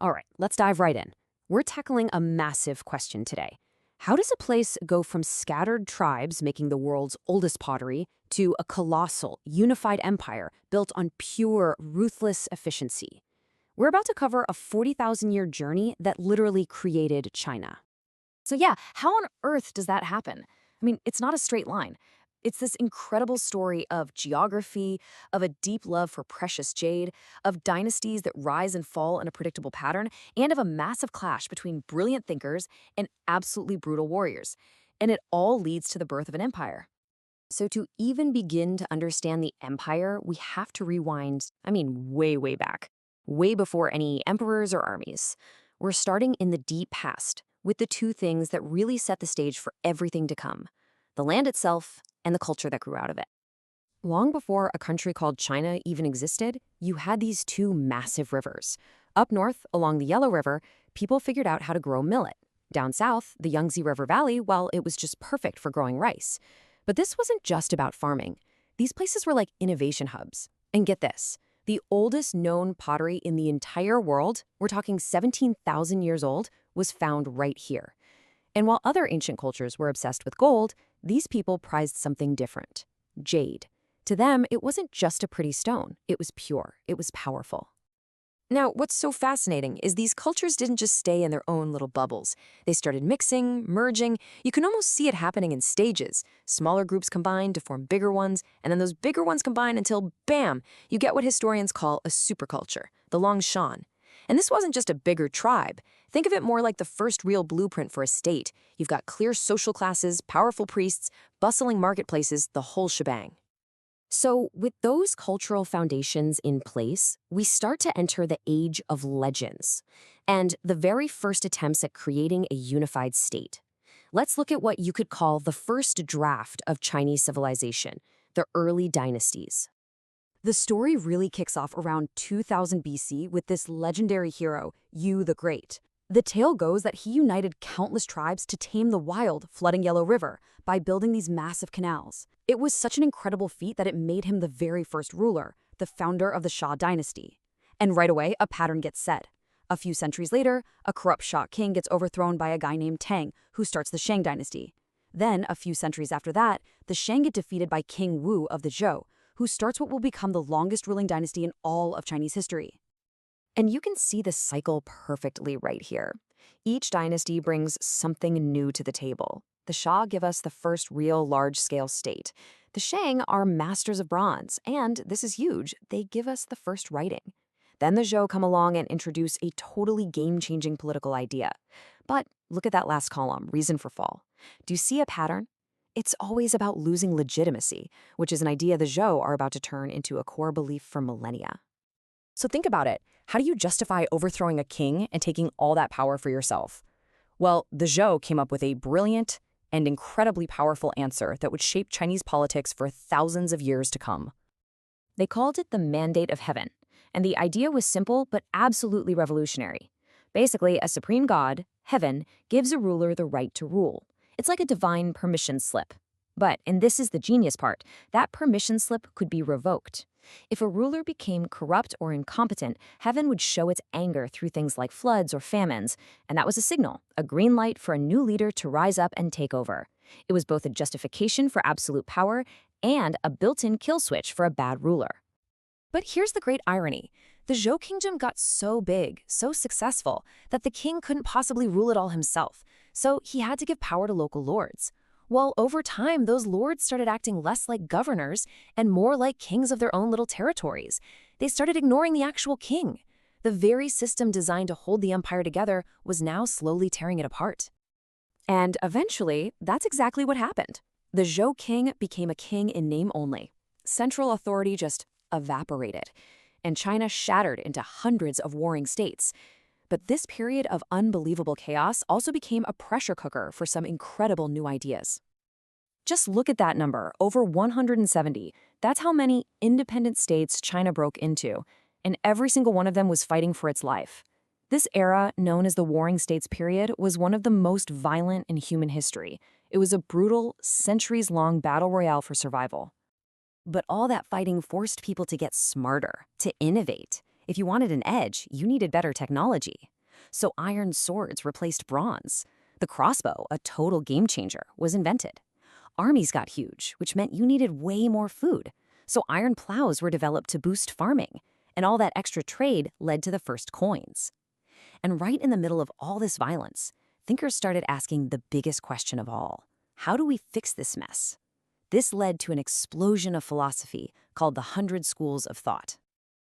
All right, let's dive right in. We're tackling a massive question today. How does a place go from scattered tribes making the world's oldest pottery to a colossal, unified empire built on pure, ruthless efficiency? We're about to cover a 40,000-year journey that literally created China. So, yeah, how on earth does that happen? I mean, it's not a straight line. It's this incredible story of geography, of a deep love for precious jade, of dynasties that rise and fall in a predictable pattern, and of a massive clash between brilliant thinkers and absolutely brutal warriors. And it all leads to the birth of an empire. So, to even begin to understand the empire, we have to rewind, way, way back, way before any emperors or armies. We're starting in the deep past with the two things that really set the stage for everything to come: the land itself and the culture that grew out of it. Long before a country called China even existed, you had these two massive rivers. Up north, along the Yellow River, people figured out how to grow millet. Down south, the Yangtze River Valley, well, it was just perfect for growing rice. But this wasn't just about farming. These places were like innovation hubs. And get this, the oldest known pottery in the entire world, we're talking 17,000 years old, was found right here. And while other ancient cultures were obsessed with gold, these people prized something different: jade. To them, it wasn't just a pretty stone. It was pure. It was powerful. Now, what's so fascinating is these cultures didn't just stay in their own little bubbles. They started mixing, merging. You can almost see it happening in stages. Smaller groups combine to form bigger ones, and then those bigger ones combine until, bam, you get what historians call a superculture, the Longshan. And this wasn't just a bigger tribe. Think of it more like the first real blueprint for a state. You've got clear social classes, powerful priests, bustling marketplaces, the whole shebang. So, with those cultural foundations in place, we start to enter the age of legends and the very first attempts at creating a unified state. Let's look at what you could call the first draft of Chinese civilization, the early dynasties. The story really kicks off around 2000 BC with this legendary hero, Yu the Great. The tale goes that he united countless tribes to tame the wild, flooding Yellow River by building these massive canals. It was such an incredible feat that it made him the very first ruler, the founder of the Shah dynasty. And right away, a pattern gets set. A few centuries later, a corrupt Shah king gets overthrown by a guy named Tang, who starts the Shang dynasty. Then, a few centuries after that, the Shang get defeated by King Wu of the Zhou, who starts what will become the longest ruling dynasty in all of Chinese history. And you can see the cycle perfectly right here. Each dynasty brings something new to the table. The Shah give us the first real large-scale state. The Shang are masters of bronze, and this is huge, they give us the first writing. Then the Zhou come along and introduce a totally game-changing political idea. But look at that last column, reason for fall. Do you see a pattern? It's always about losing legitimacy, which is an idea the Zhou are about to turn into a core belief for millennia. So think about it. How do you justify overthrowing a king and taking all that power for yourself? Well, the Zhou came up with a brilliant and incredibly powerful answer that would shape Chinese politics for thousands of years to come. They called it the Mandate of Heaven, and the idea was simple but absolutely revolutionary. Basically, a supreme god, heaven, gives a ruler the right to rule. It's like a divine permission slip. But, and this is the genius part, that permission slip could be revoked. If a ruler became corrupt or incompetent, heaven would show its anger through things like floods or famines, and that was a signal, a green light for a new leader to rise up and take over. It was both a justification for absolute power and a built-in kill switch for a bad ruler. But here's the great irony. The Zhou kingdom got so big, so successful, that the king couldn't possibly rule it all himself, so he had to give power to local lords. Well, over time, those lords started acting less like governors and more like kings of their own little territories. They started ignoring the actual king. The very system designed to hold the empire together was now slowly tearing it apart. And eventually, that's exactly what happened. The Zhou king became a king in name only. Central authority just evaporated, and China shattered into hundreds of warring states. But this period of unbelievable chaos also became a pressure cooker for some incredible new ideas. Just look at that number, over 170. That's how many independent states China broke into, and every single one of them was fighting for its life. This era, known as the Warring States period, was one of the most violent in human history. It was a brutal, centuries-long battle royale for survival. But all that fighting forced people to get smarter, to innovate. If you wanted an edge, you needed better technology. So iron swords replaced bronze. The crossbow, a total game changer, was invented. Armies got huge, which meant you needed way more food. So iron plows were developed to boost farming, and all that extra trade led to the first coins. And right in the middle of all this violence, thinkers started asking the biggest question of all. How do we fix this mess? This led to an explosion of philosophy called the 100 Schools of Thought.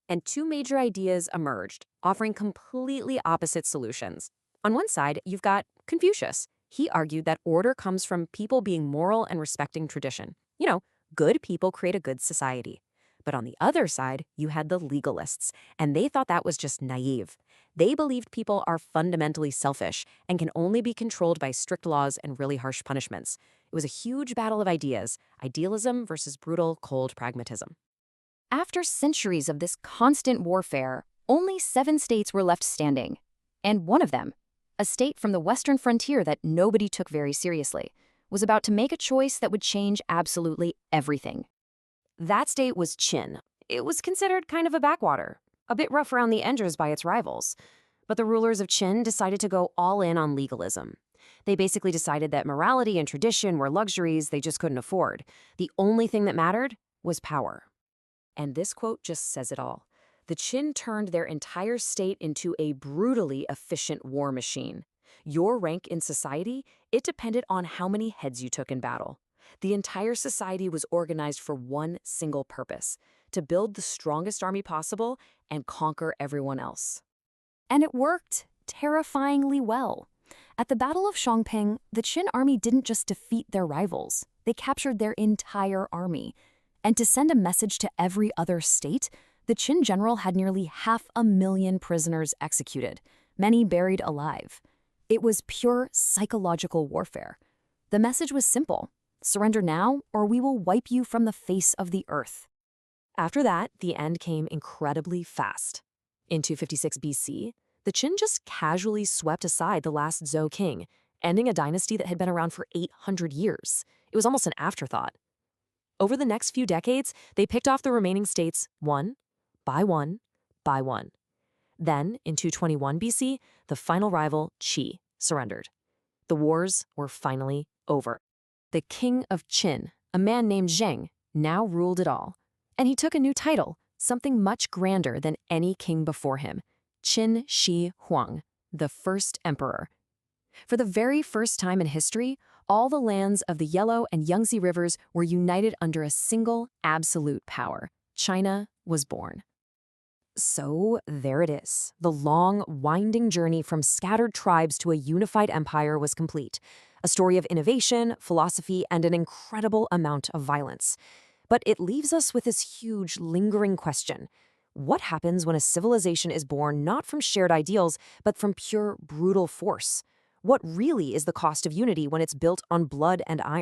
And two major ideas emerged, offering completely opposite solutions. On one side, you've got Confucius. He argued that order comes from people being moral and respecting tradition. Good people create a good society. But on the other side, you had the legalists, and they thought that was just naive. They believed people are fundamentally selfish and can only be controlled by strict laws and really harsh punishments. It was a huge battle of ideas, idealism versus brutal, cold pragmatism. After centuries of this constant warfare, only 7 states were left standing. And one of them, a state from the western frontier that nobody took very seriously, was about to make a choice that would change absolutely everything. That state was Qin. It was considered kind of a backwater, a bit rough around the edges by its rivals. But the rulers of Qin decided to go all in on legalism. They basically decided that morality and tradition were luxuries they just couldn't afford. The only thing that mattered was power. And this quote just says it all. The Qin turned their entire state into a brutally efficient war machine. Your rank in society, it depended on how many heads you took in battle. The entire society was organized for one single purpose: to build the strongest army possible and conquer everyone else. And it worked terrifyingly well. At the Battle of Chongping, the Qin army didn't just defeat their rivals, they captured their entire army. And to send a message to every other state, the Qin general had nearly 500,000 prisoners executed, many buried alive. It was pure psychological warfare. The message was simple: surrender now, or we will wipe you from the face of the earth. After that, the end came incredibly fast. In 256 BC, the Qin just casually swept aside the last Zhou king, ending a dynasty that had been around for 800 years. It was almost an afterthought. Over the next few decades, they picked off the remaining states one by one by one. Then, in 221 BC, the final rival, Qi, surrendered. The wars were finally over. The king of Qin, a man named Zheng, now ruled it all. And he took a new title, something much grander than any king before him: Qin Shi Huang, the first emperor. For the very first time in history, all the lands of the Yellow and Yangtze rivers were united under a single absolute power. China was born. So there it is. The long, winding journey from scattered tribes to a unified empire was complete. A story of innovation, philosophy, and an incredible amount of violence. But it leaves us with this huge, lingering question. What happens when a civilization is born not from shared ideals, but from pure, brutal force? What really is the cost of unity when it's built on blood and iron?